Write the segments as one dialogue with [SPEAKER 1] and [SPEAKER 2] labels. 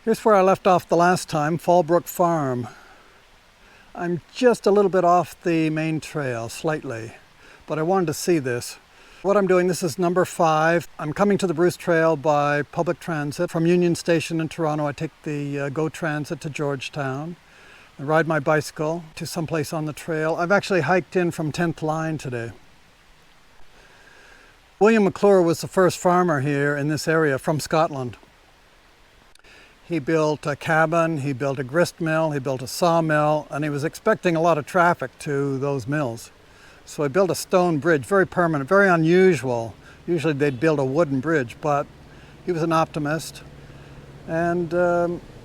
[SPEAKER 1] Here's where I left off the last time, Fallbrook Farm. I'm just a little bit off the main trail, slightly, but I wanted to see this. What I'm doing, this is number 5. I'm coming to the Bruce Trail by public transit. From Union Station in Toronto, I take the GO Transit to Georgetown. I ride my bicycle to someplace on the trail. I've actually hiked in from 10th Line today. William McClure was the first farmer here in this area from Scotland. He built a cabin, he built a grist mill, he built a sawmill, and he was expecting a lot of traffic to those mills. So he built a stone bridge, very permanent, very unusual. Usually they'd build a wooden bridge, but he was an optimist. And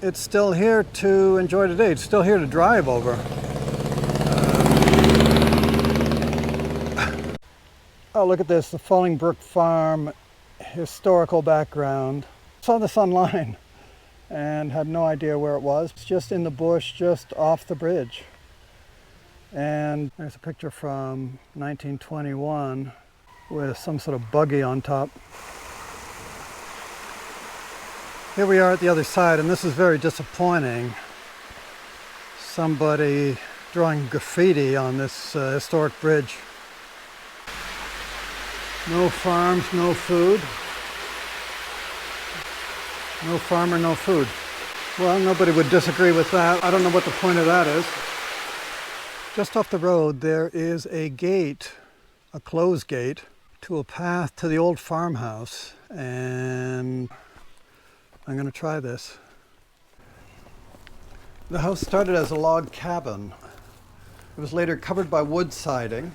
[SPEAKER 1] it's still here to enjoy today. It's still here to drive over. Oh, look at this, the Fallingbrook Farm historical background. I saw this online and had no idea where it was. It's just in the bush, just off the bridge. And there's a picture from 1921 with some sort of buggy on top. Here we are at the other side, and this is very disappointing. Somebody drawing graffiti on this historic bridge. No farms, no food. No farmer, no food. Well, nobody would disagree with that. I don't know what the point of that is. Just off the road, there is a gate, a closed gate, to a path to the old farmhouse. And I'm going to try this. The house started as a log cabin. It was later covered by wood siding.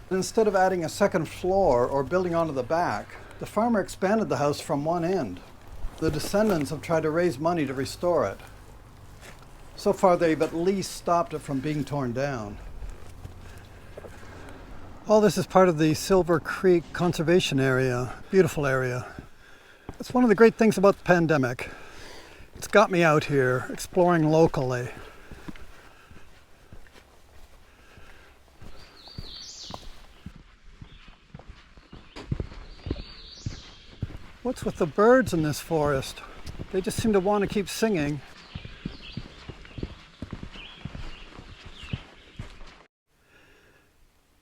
[SPEAKER 1] Instead of adding a second floor or building onto the back, the farmer expanded the house from one end. The descendants have tried to raise money to restore it. So far, they've at least stopped it from being torn down. All this is part of the Silver Creek Conservation Area. Beautiful area. It's one of the great things about the pandemic. It's got me out here exploring locally. What's with the birds in this forest? They just seem to want to keep singing.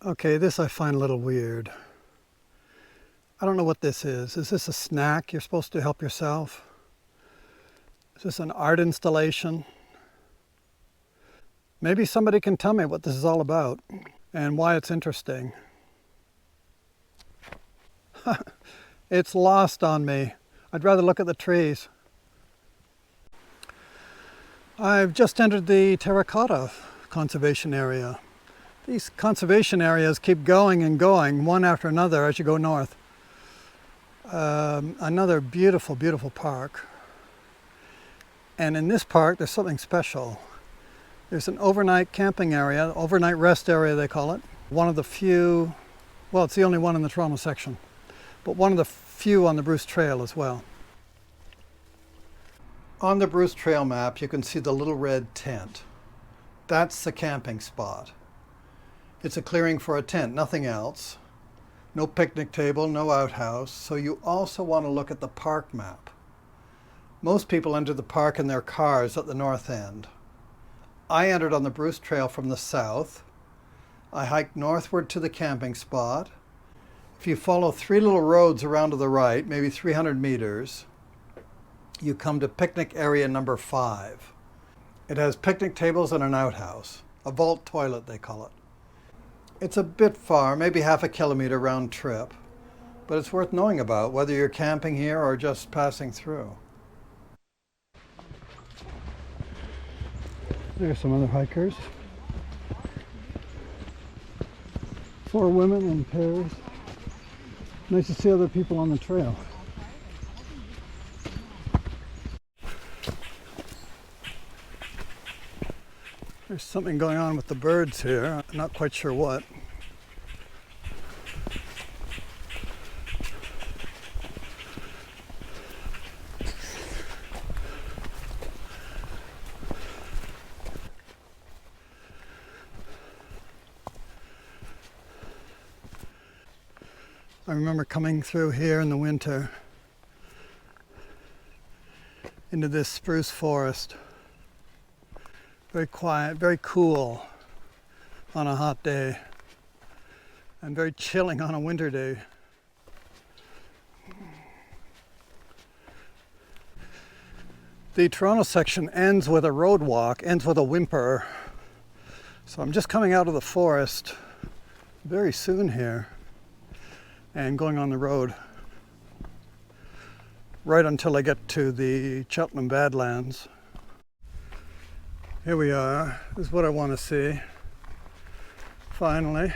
[SPEAKER 1] Okay, this I find a little weird. I don't know what this is. Is this a snack you're supposed to help yourself? Is this an art installation? Maybe somebody can tell me what this is all about and why it's interesting. It's lost on me. I'd rather look at the trees. I've just entered the Terracotta Conservation Area. These conservation areas keep going and going, one after another as you go north. Another beautiful, beautiful park. And in this park, there's something special. There's an overnight camping area, overnight rest area they call it. One of the few, well, it's the only one in the Toronto section, but one of the few on the Bruce Trail as well. On the Bruce Trail map, you can see the little red tent. That's the camping spot. It's a clearing for a tent, nothing else. No picnic table, no outhouse, so you also want to look at the park map. Most people enter the park in their cars at the north end. I entered on the Bruce Trail from the south. I hiked northward to the camping spot. If you follow 3 little roads around to the right, maybe 300 meters, you come to picnic area number 5. It has picnic tables and an outhouse, a vault toilet they call it. It's a bit far, maybe half a kilometer round trip, but it's worth knowing about whether you're camping here or just passing through. There's some other hikers. 4 women in pairs. Nice to see other people on the trail. There's something going on with the birds here. I'm not quite sure what. I remember coming through here in the winter into this spruce forest. Very quiet, very cool on a hot day, and very chilling on a winter day. The Toronto section ends with a road walk, ends with a whimper. So I'm just coming out of the forest very soon here and going on the road right until I get to the Cheltenham Badlands. Here we are. This is what I want to see. Finally.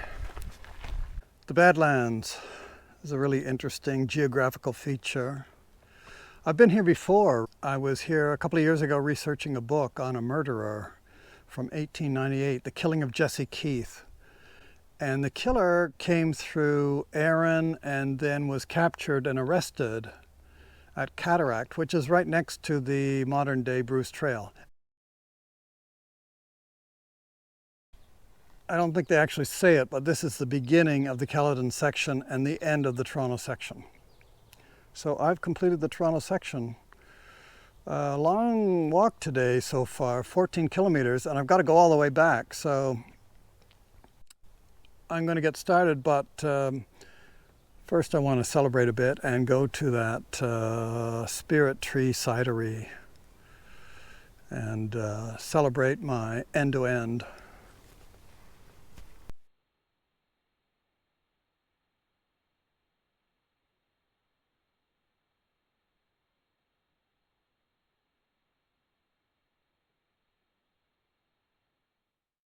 [SPEAKER 1] The Badlands is a really interesting geographical feature. I've been here before. I was here a couple of years ago researching a book on a murderer from 1898, The Killing of Jesse Keith. And the killer came through Erin and then was captured and arrested at Cataract, which is right next to the modern-day Bruce Trail. I don't think they actually say it, but this is the beginning of the Caledon section and the end of the Toronto section. So I've completed the Toronto section. A long walk today so far, 14 kilometers, and I've got to go all the way back. So I'm going to get started, but first I want to celebrate a bit and go to that Spirit Tree Cidery and celebrate my end-to-end